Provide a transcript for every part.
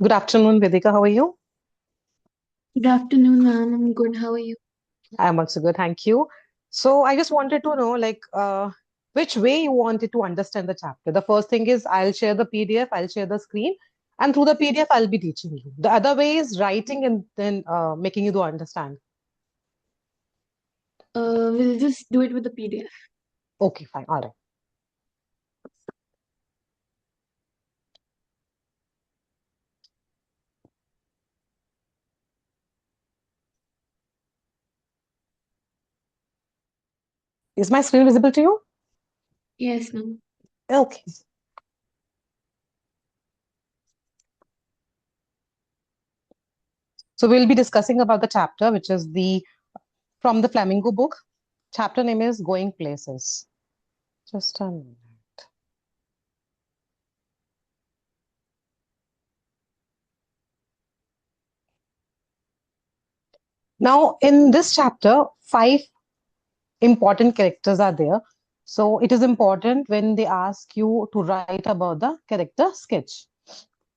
Good afternoon, Vedika. How are you? Good afternoon, ma'am. I'm good. How are you? I'm also good, thank you. So I just wanted to know, which way you wanted to understand the chapter. The first thing is I'll share the PDF, I'll share the screen, and through the PDF, I'll be teaching you. The other way is writing and then making you to understand. We'll just do it with the PDF. Okay, fine. All right. Is my screen visible to you? Yes, ma'am. Okay. So we'll be discussing about the chapter, which is the from the Flamingo book. Chapter name is Going Places. Just a minute. Now, in this chapter, five important characters are there. So it is important when they ask you to write about the character sketch.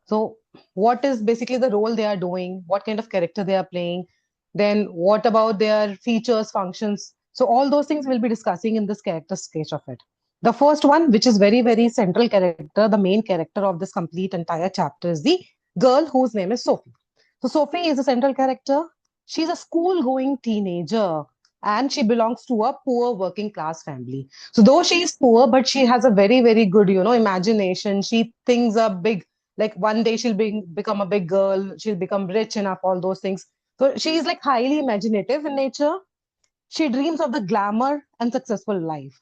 So what is basically the role they are doing, what kind of character they are playing, then what about their features, functions. So all those things we'll be discussing in this character sketch of it. The first one, which is very, very central character, the main character of this complete entire chapter is the girl whose name is Sophie. So Sophie is a central character. She's a school-going teenager and she belongs to a poor working class family. So though she is poor, but she has a very, very good, imagination. She thinks are big. Like one day become a big girl, she'll become rich enough, all those things. So she is like highly imaginative in nature. She dreams of the glamour and successful life.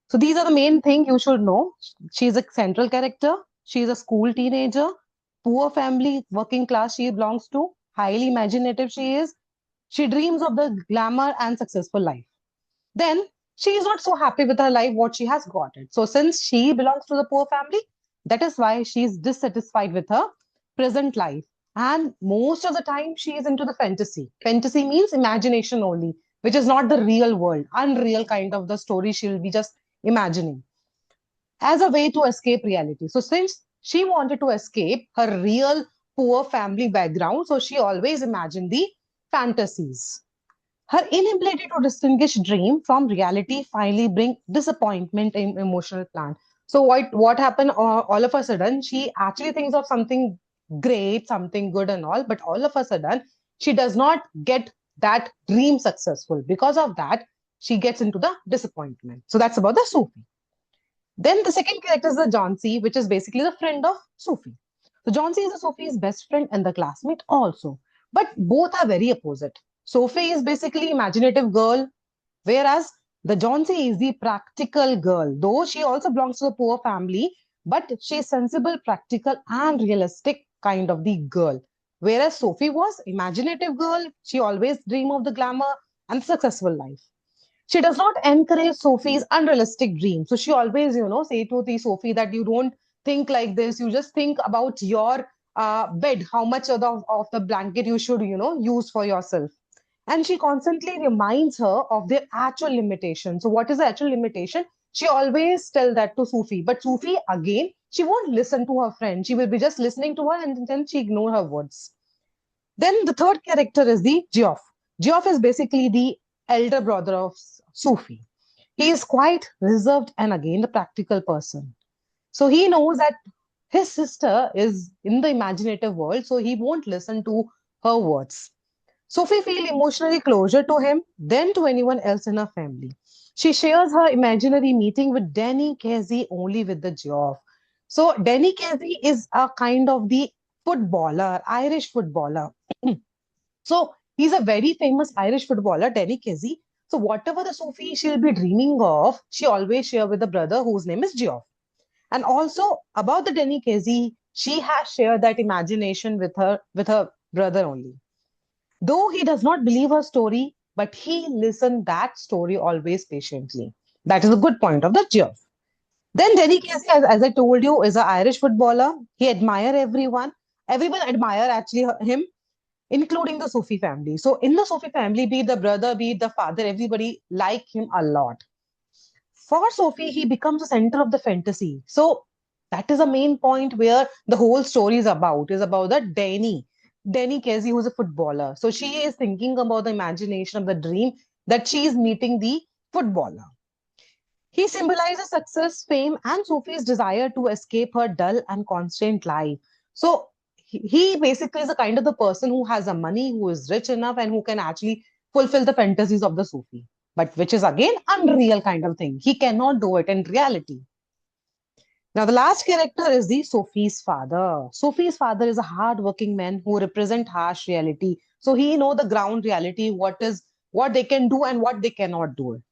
So these are the main thing you should know. She's a central character. She's a school teenager, poor family, working class she belongs to, highly imaginative she is. She dreams of the glamour and successful life. Then she is not so happy with her life, what she has got it. So since she belongs to the poor family, that is why she is dissatisfied with her present life. And most of the time, she is into the fantasy. Fantasy means imagination only, which is not the real world, unreal kind of the story she will be just imagining as a way to escape reality. So since she wanted to escape her real poor family background, so she always imagined the fantasies. Her inability to distinguish dream from reality finally bring disappointment in emotional plan. So what happened all of a sudden? She actually thinks of something great, something good and all, but all of a sudden she does not get that dream successful. Because of that, she gets into the disappointment. So that's about the Sufi. Then the second character is the Jhansi, which is basically the friend of Sufi. So Jhansi is the Sophie's best friend and the classmate also. But both are very opposite. Sophie is basically imaginative girl, whereas the Jhansi is the practical girl. Though she also belongs to a poor family, but she's sensible, practical, and realistic kind of the girl. Whereas Sophie was imaginative girl. She always dream of the glamour and successful life. She does not encourage Sophie's unrealistic dreams. So she always, say to the Sophie that you don't think like this. You just think about your bed, how much of the blanket you should, use for yourself. And she constantly reminds her of their actual limitation. So what is the actual limitation? She always tell that to Sophie. But Sophie, again, she won't listen to her friend. She will be just listening to her and then she ignore her words. Then the third character is the Geoff. Geoff is basically the elder brother of Sufi. He is quite reserved and again the practical person. So he knows that his sister is in the imaginative world, so he won't listen to her words. Sophie feels emotionally closer to him than to anyone else in her family. She shares her imaginary meeting with Danny Casey only with the Geoff. So Danny Casey is a kind of the footballer, Irish footballer. So he's a very famous Irish footballer, Danny Casey. So whatever the Sophie she'll be dreaming of, she always share with the brother whose name is Geoff. And also about the Danny Casey, she has shared that imagination with her brother only. Though he does not believe her story, but he listened that story always patiently. That is a good point of the Geoff. Then Danny Casey, as I told you, is an Irish footballer. He admire everyone. Everyone admire actually him, including the Sufi family. So in the Sufi family, be it the brother, be it the father, everybody like him a lot. For Sophie, he becomes the center of the fantasy. So That is a main point where the whole story is about the Danny Kesey, who's a footballer. So she is thinking about the imagination of the dream that she is meeting the footballer. He symbolizes success, fame, and Sophie's desire to escape her dull and constant life. So he basically is a kind of the person who has the money, who is rich enough, and who can actually fulfill the fantasies of the Sophie, but which is again unreal kind of thing. He cannot do it in reality. Now, the last character is the Sophie's father. Sophie's father is a hard-working man who represent harsh reality. So he know the ground reality, what they can do and what they cannot do.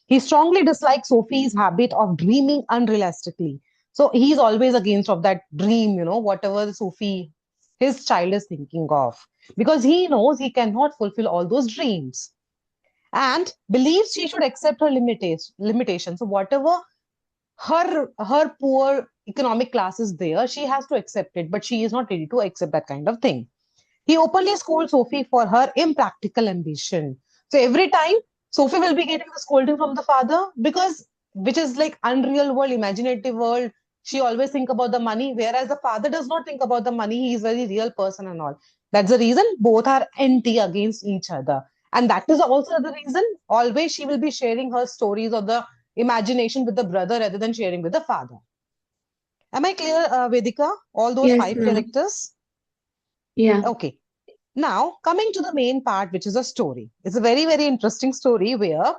He strongly dislikes Sophie's habit of dreaming unrealistically. So he's always against of that dream, whatever Sophie, his child is thinking of, because he knows he cannot fulfill all those dreams and believes she should accept her limitations. So whatever her poor economic class is there, she has to accept it, but she is not ready to accept that kind of thing. He openly scolds Sophie for her impractical ambition. So every time Sophie will be getting the scolding from the father, because which is like unreal world, imaginative world. She always think about the money, whereas the father does not think about the money. He is very real person and all. That's the reason both are anti against each other. And that is also the reason always she will be sharing her stories of the imagination with the brother rather than sharing with the father. Am I clear, Vedika? All those Yes, five ma'am. characters? Yeah. Okay. Now, coming to the main part, which is a story. It's a very, very interesting story where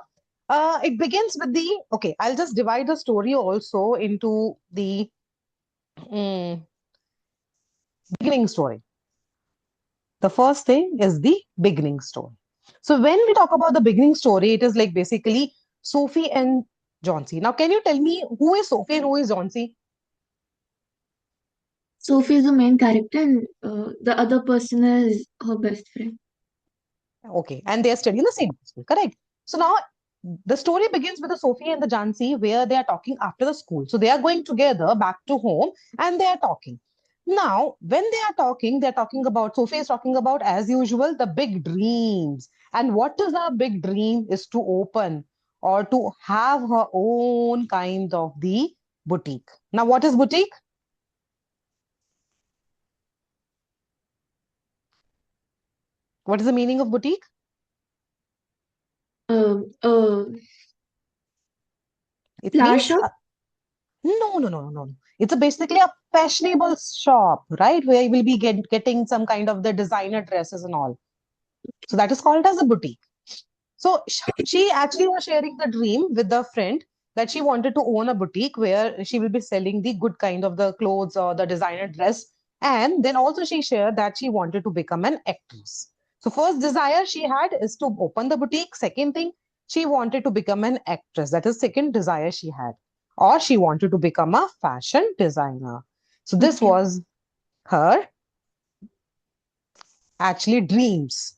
it begins with the, okay, I'll just divide the story also into the mm, beginning story. The first thing is the beginning story. So when we talk about the beginning story, it is like basically Sophie and John C. Now, can you tell me who is Sophie and who is John C? Sophie is the main character, and the other person is her best friend. Okay, and they are studying in the same school, correct? So now the story begins with the Sophie and the Jansi where they are talking after the school. So they are going together back to home and they are talking. Now, when they are talking, they're talking about Sophie is talking about, as usual, the big dreams. And what is our big dream is to open or to have her own kind of the boutique. Now, what is boutique? What is the meaning of boutique? Um, uh, It Flower means shop? no, no, no, no, no. It's basically a fashionable shop, right? Where you will be getting some kind of the designer dresses and all. So that is called as a boutique. So she actually was sharing the dream with the friend that she wanted to own a boutique where she will be selling the good kind of the clothes or the designer dress. And then also she shared that she wanted to become an actress. So first desire she had is to open the boutique. Second thing, she wanted to become an actress. That is second desire she had. Or she wanted to become a fashion designer. So this Okay. was her actually dreams.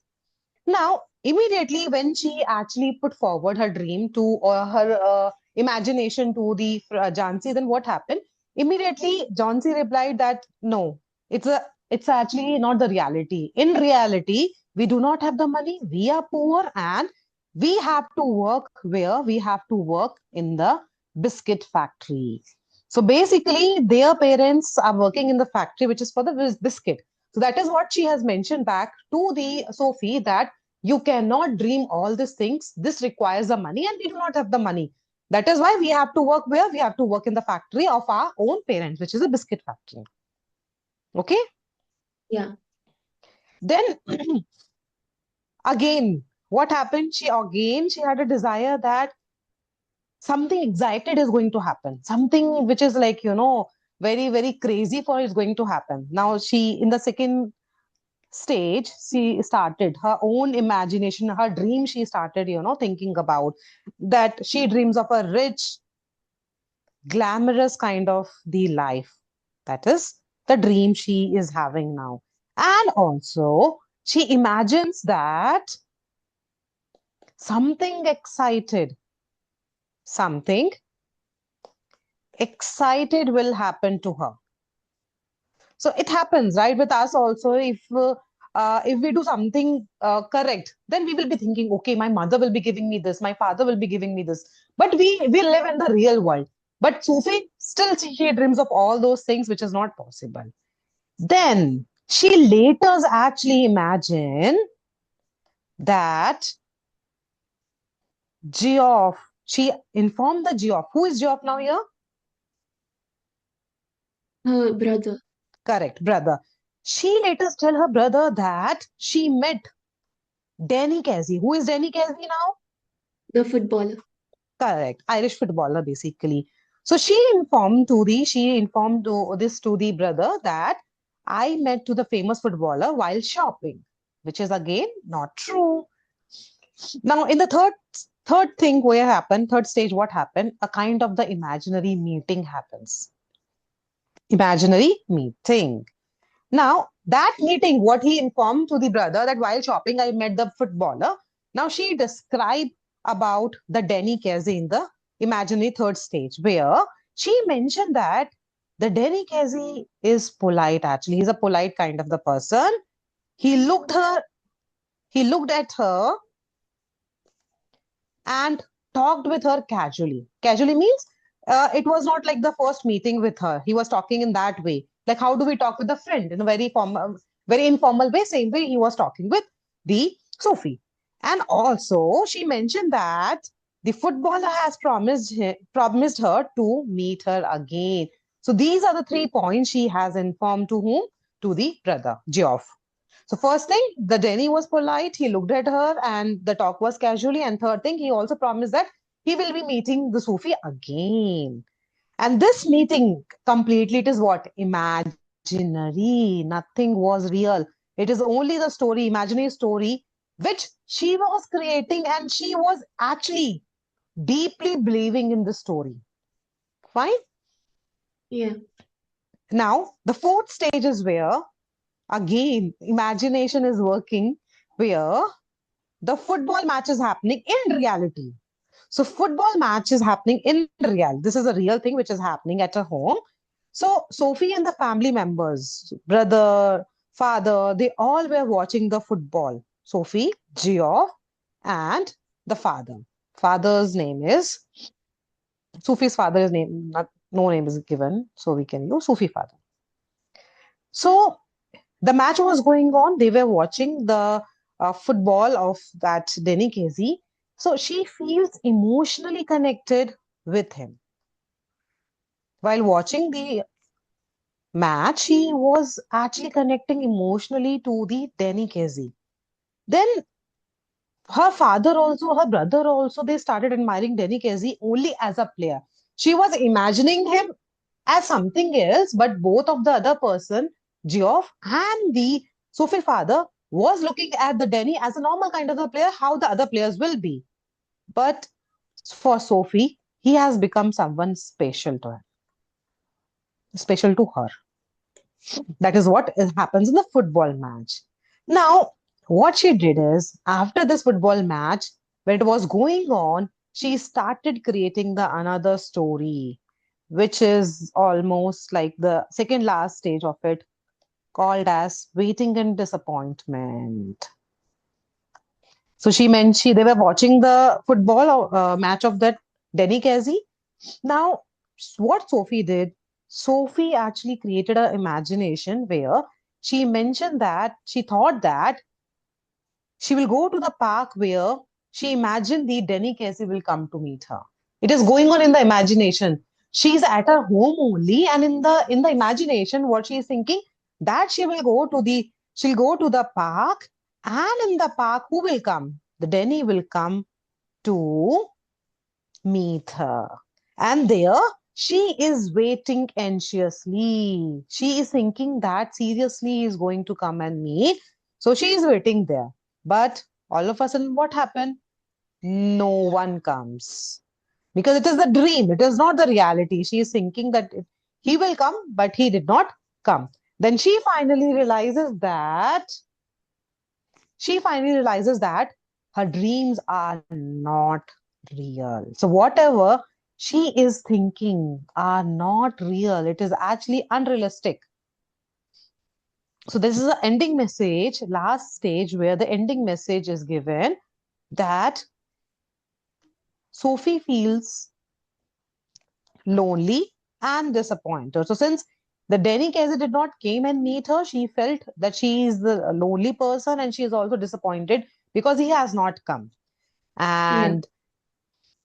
Now, immediately when she actually put forward her dream to or her imagination to the Jansi, then what happened? Immediately, Jansi replied that no, it's actually not the reality. In reality, we do not have the money. We are poor, and we have to work where we have to work in the biscuit factory. So basically, their parents are working in the factory, which is for the biscuit. So that is what she has mentioned back to the Sophie that you cannot dream all these things. This requires the money, and we do not have the money. That is why we have to work where we have to work in the factory of our own parents, which is a biscuit factory. Okay. Yeah. Then again, what happened? She had a desire that something excited is going to happen. Something which is like, very, very crazy for is going to happen. Now she in the second stage she started her own imagination, her dream. She started thinking about that she dreams of a rich, glamorous kind of the life. That is the dream she is having now. And also she imagines that something something excited will happen to her. So it happens, right, with us also. If we do something correct, then we will be thinking, okay, my mother will be giving me this, my father will be giving me this. But we live in the real world. But Sufi Still, she dreams of all those things, which is not possible. Then she later actually imagine that Geoff, she informed the Geoff. Who is Geoff now here? Her brother, Correct, brother. She later tell her brother that she met Danny Casey. Who is Danny Casey now? the footballer. Correct, Irish footballer basically. So she informed to this to the brother that I met to the famous footballer while shopping, which is again not true. Now, in the third thing where happened, third stage, what happened? A kind of the imaginary meeting happens. Imaginary meeting. Now, that meeting, what he informed to the brother that while shopping, I met the footballer. Now, she described about the Denny Casey in the imaginary third stage, where she mentioned that the Denny Casey is polite, actually. He's a polite kind of the person. He looked her, he looked at her and talked with her casually. Casually means it was not like the first meeting with her. He was talking in that way. Like, how do we talk with a friend in a very formal, very informal way? Same way he was talking with the Sophie. And also, she mentioned that the footballer has promised her to meet her again. So these are the 3 points she has informed to whom? To the brother, Geoff. So first thing, the Denny was polite. He looked at her and the talk was casually. And third thing, he also promised that he will be meeting the Sufi again. And this meeting completely, it is what? Imaginary. Nothing was real. It is only the story, imaginary story, which she was creating and she was actually deeply believing in the story. Fine. Yeah. Now, the fourth stage is where, again, imagination is working, where the football match is happening in reality. So football match is happening in real. This is a real thing which is happening at a home. So Sophie and the family members, brother, father, they all were watching the football. Sophie, Geoff, and the father. Father's name is Sophie's father's name. Not, no name is given, so we can use Sophie father. So the match was going on. They were watching the football of that Denny Casey. So she feels emotionally connected with him. While watching the match, she was actually connecting emotionally to the Denny Casey. Then her father also, her brother also, they started admiring Denny Casey only as a player. She was imagining him as something else, but both of the other person, Geoff and the Sophie father, was looking at the Denny as a normal kind of a player, how the other players will be. But for Sophie, he has become someone special to her, special to her. That is what happens in the football match. Now, what she did is, after this football match, when it was going on, she started creating the another story, which is almost like the second last stage of it, called as waiting and disappointment. So she meant they were watching the football match of that Denny Casey. Now, what Sophie did, Sophie actually created an imagination where she mentioned that she thought that she will go to the park where she imagined the Denny Casey will come to meet her. It is going on in the imagination. She's at her home only, and in the imagination, what she is thinking that she'll go to the park, and in the park, who will come? The Denny will come to meet her. And there she is waiting anxiously. She is thinking that seriously he is going to come and meet. So she is waiting there. But all of a sudden, what happened? No one comes. Because it is the dream, it is not the reality. She is thinking that he will come, but he did not come. Then she finally realizes that her dreams are not real. So whatever she is thinking are not real. It is actually unrealistic. So this is the ending message, last stage where the ending message is given that Sophie feels lonely and disappointed. So since the Denny Casey did not came and meet her, she felt that she is the lonely person and she is also disappointed because he has not come. Yeah. And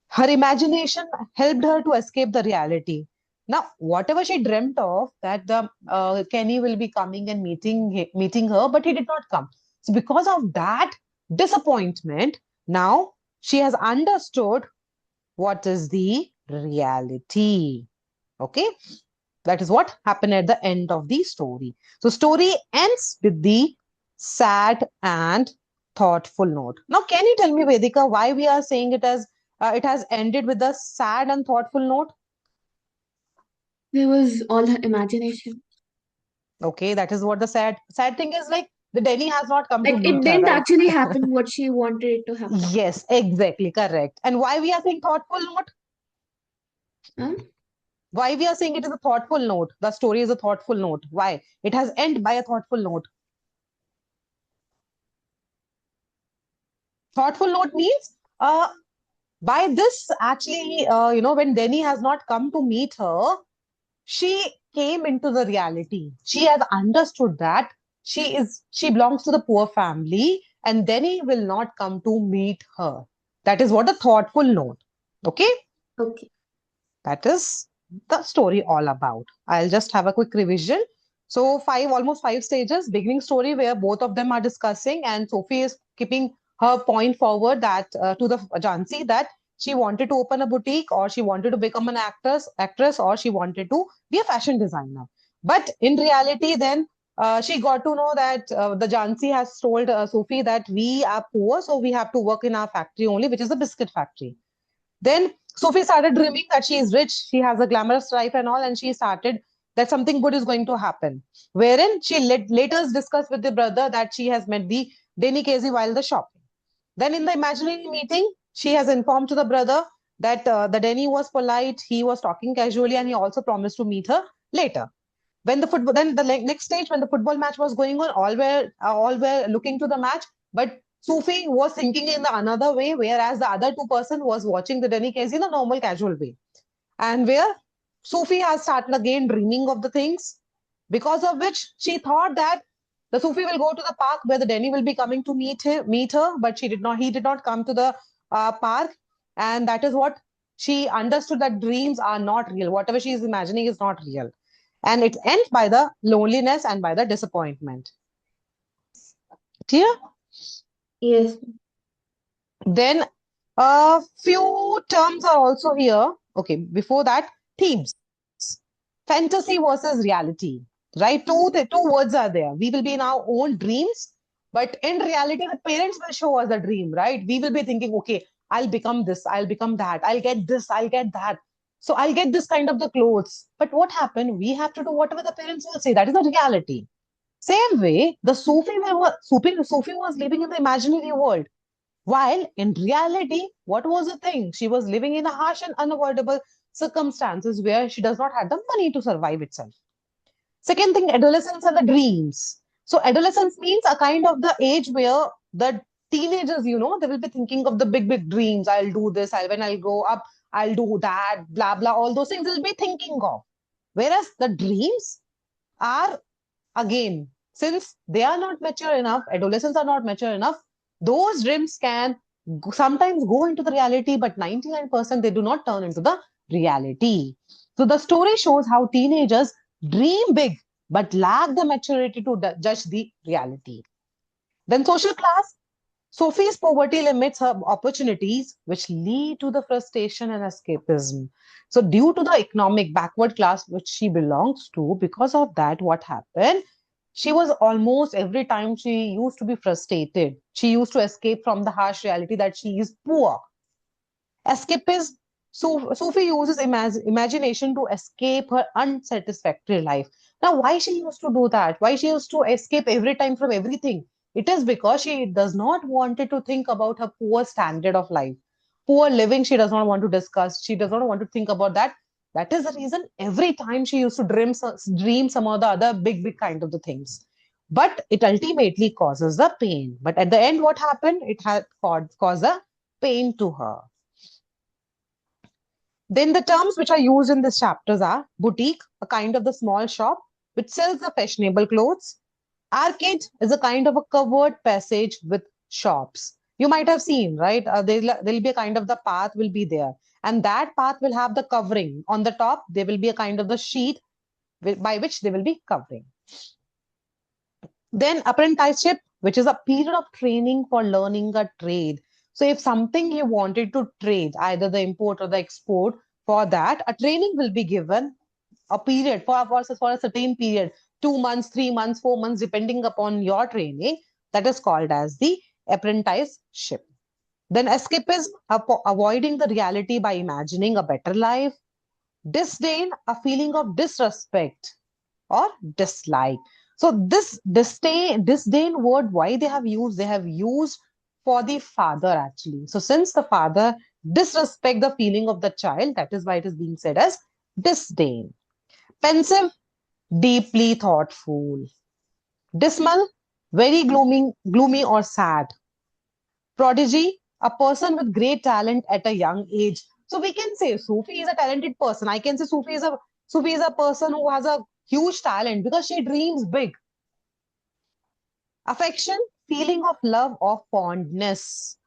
her imagination helped her to escape the reality. Now, whatever she dreamt of, that the Kenny will be coming and meeting her, but he did not come. So, because of that disappointment, now she has understood what is the reality. Okay, that is what happened at the end of the story. So, story ends with the sad and thoughtful note. Now, can you tell me, Vedika, why we are saying it has ended with a sad and thoughtful note? There was all her imagination. Okay, that is what the sad thing is, like the Denny has not come to Like it meet her, didn't right? actually happen what she wanted it to happen. Yes, exactly, correct. And why we are saying thoughtful note? Huh? Why we are saying it is a thoughtful note? The story is a thoughtful note. Why? It has ended by a thoughtful note. Thoughtful note means by this actually, when Denny has not come to meet her, she came into the reality. She has understood that she belongs to the poor family, and Denny will not come to meet her. That is what a thoughtful note. Okay, Okay. that is the story all about. I'll just have a quick revision. So almost five stages. Beginning story where both of them are discussing, and Sophie is keeping her point forward that to the Jansi that she wanted to open a boutique, or she wanted to become an actress, or she wanted to be a fashion designer. But in reality, then she got to know that the Jansi has told Sophie that we are poor, so we have to work in our factory only, which is a biscuit factory. Then Sophie started dreaming that she is rich, she has a glamorous life and all, and she started that something good is going to happen. Wherein she later discussed with the brother that she has met the Denny Casey while the shopping. Then in the imaginary meeting, she has informed to the brother that the Denny was polite, he was talking casually, and he also promised to meet her later. When the football, then the next stage, when the football match was going on, all were looking to the match, but Sufi was thinking in the another way, whereas the other two-person was watching the Denny case in a normal, casual way. And where Sufi has started again dreaming of the things, because of which she thought that the Sufi will go to the park where the Denny will be coming to meet her, but she did not. He did not come to the park, and that is what she understood, that dreams are not real. Whatever she is imagining is not real, and it ends by the loneliness and by the disappointment. Clear? Yes. Then a few terms are also here. Okay, before that, themes. Fantasy versus reality, right? Two words are there. We will be in our own dreams, but in reality, the parents will show us the dream, right? We will be thinking, okay, I'll become this, I'll become that, I'll get this, I'll get that. So I'll get this kind of the clothes. But what happened? We have to do whatever the parents will say. That is the reality. Same way, the Sufi was living in the imaginary world. While in reality, what was the thing? She was living in a harsh and unavoidable circumstances where she does not have the money to survive itself. Second thing, adolescence and the dreams. So adolescence means a kind of the age where the teenagers, they will be thinking of the big, big dreams. I'll do this. When I'll grow up, I'll do that, blah, blah. All those things they'll be thinking of. Whereas the dreams are, again, since they are not mature enough, adolescents are not mature enough, those dreams can sometimes go into the reality, but 99% they do not turn into the reality. So the story shows how teenagers dream big but lack the maturity to judge the reality. Then social class. Sophie's poverty limits her opportunities, which lead to the frustration and escapism. So, due to the economic backward class which she belongs to, because of that, what happened? She was almost every time she used to be frustrated. She used to escape from the harsh reality that she is poor. Escapism. So Sophie uses imagination to escape her unsatisfactory life. Now, why she used to do that? Why she used to escape every time from everything? It is because she does not wanted to think about her poor standard of life, poor living. She does not want to discuss. She does not want to think about that. That is the reason every time she used to dream some of the other big, big kind of the things. But it ultimately causes the pain. But at the end, what happened? It had caused a pain to her. Then the terms which are used in this chapters are boutique, a kind of the small shop which sells the fashionable clothes. Arcade is a kind of a covered passage with shops. You might have seen, right? There'll be a kind of the path will be there, and that path will have the covering on the top. There will be a kind of the sheet by which they will be covering. Then apprenticeship, which is a period of training for learning a trade. So if something you wanted to trade, either the import or the export, for that, a training will be given, a period for a certain period, 2 months, 3 months, 4 months, depending upon your training. That is called as the apprenticeship. Then escapism, avoiding the reality by imagining a better life. Disdain, a feeling of disrespect or dislike. So this disdain word, why they have used? They have used for the father actually. So since the father disrespect the feeling of the child, that is why it is being said as disdain. Pensive, deeply thoughtful. Dismal, very gloomy or sad. Prodigy, a person with great talent at a young age. So we can say Sufi is a talented person. I can say Sufi is a person who has a huge talent because she dreams big. Affection, feeling of love or fondness.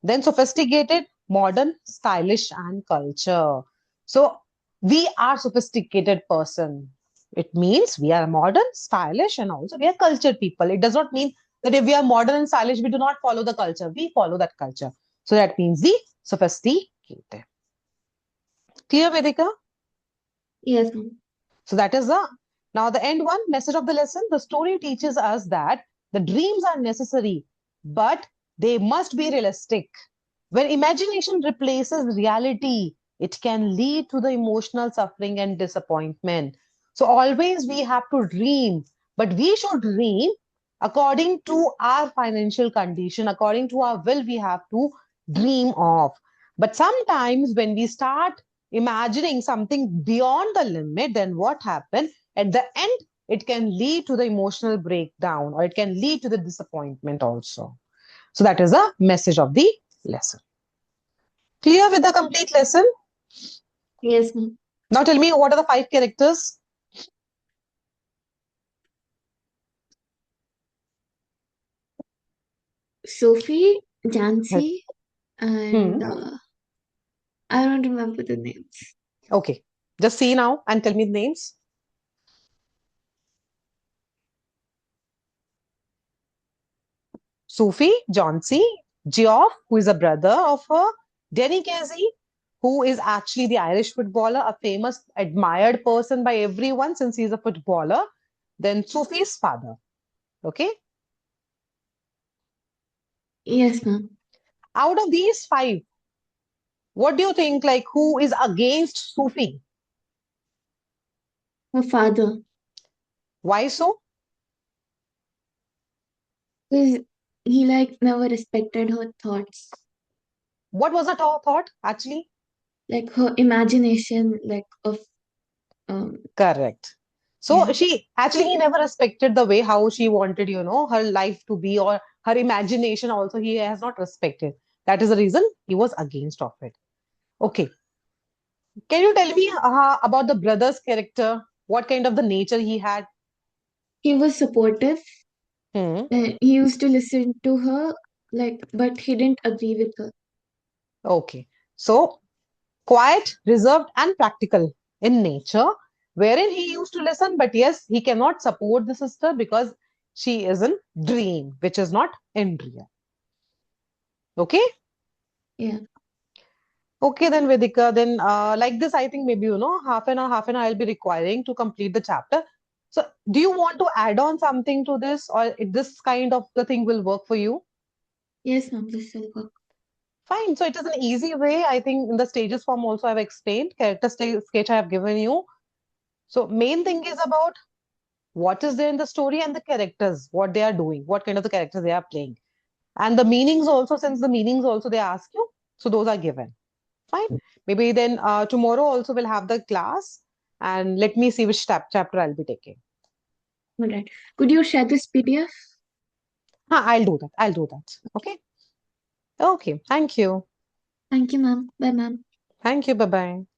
Then sophisticated, modern, stylish, and culture. So we are sophisticated person. It means we are modern, stylish, and also we are cultured people. It does not mean that if we are modern and stylish, we do not follow the culture. We follow that culture. So that means the sophisticated. Clear, Vedika? Yes, ma'am. So that is the now the end one message of the lesson. The story teaches us that the dreams are necessary, but they must be realistic. When imagination replaces reality, it can lead to the emotional suffering and disappointment. So always we have to dream, but we should dream according to our financial condition, according to our will, we have to dream of. But sometimes when we start imagining something beyond the limit, then what happens? At the end, it can lead to the emotional breakdown or it can lead to the disappointment also. So that is a message of the lesson. Clear with the complete lesson? Yes, ma'am. Now tell me what are the 5 characters? Sophie, Jancy, Hmm. and I don't remember the names. Okay. Just see now and tell me the names. Sufi, Johnsy, Geoff, who is a brother of her, Denny Casey, who is actually the Irish footballer, a famous, admired person by everyone since he's a footballer. Then Sufi's father. Okay. Yes, ma'am. Out of these 5, what do you think? Like, who is against Sufi? Her father, Why so? because he like never respected her thoughts, What was the thought actually? like her imagination, like of um Correct. yeah, So he never respected the way how she wanted, her life to be or her imagination also he has not respected. That is the reason he was against of it. Okay. Can you tell me about the brother's character? What kind of the nature he had? he was supportive. Hmm. He used to listen to her, like, but he didn't agree with her. Okay. So quiet, reserved, and practical in nature, wherein he used to listen, but yes, he cannot support the sister because she is in dream, which is not in real. Okay. Yeah. Okay, then Vedika, then like this, I think maybe half an hour I'll be requiring to complete the chapter. So, do you want to add on something to this, or this kind of the thing will work for you? Yes, ma'am. This will work. Fine. So, it is an easy way. I think in the stages form also I've explained character sketch I have given you. So, main thing is about what is there in the story and the characters, what they are doing, what kind of the characters they are playing, and the meanings also. Since the meanings also they ask you, so those are given. Fine. Maybe then tomorrow also we'll have the class and let me see which chapter I'll be taking. All right. Could you share this PDF? I'll do that. I'll do that. Okay. Okay. Thank you. Thank you, ma'am. Bye, ma'am. Thank you. Bye bye.